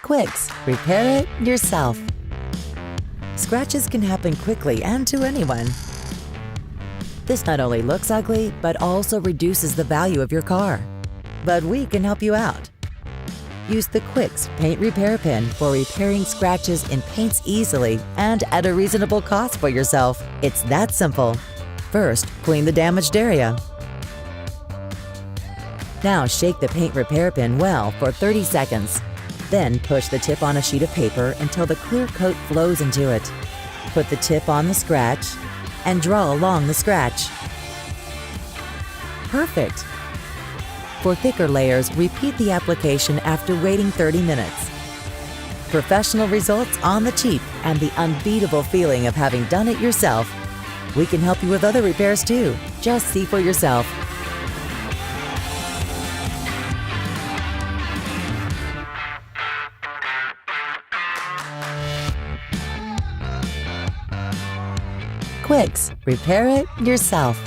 Quixx, repair it yourself. Scratches can happen quickly and to anyone. This not only looks ugly, but also reduces the value of your car. But we can help you out. Use the Quixx Paint Repair Pen for repairing scratches in paints easily and at a reasonable cost for yourself. It's that simple. First, clean the damaged area. Now shake the paint repair pen well for 30 seconds. Then push the tip on a sheet of paper until the clear coat flows into it. Put the tip on the scratch and draw along the scratch. Perfect! For thicker layers, repeat the application after waiting 30 minutes. Professional results on the cheap and the unbeatable feeling of having done it yourself. We can help you with other repairs too. Just see for yourself. Quixx, repair it yourself.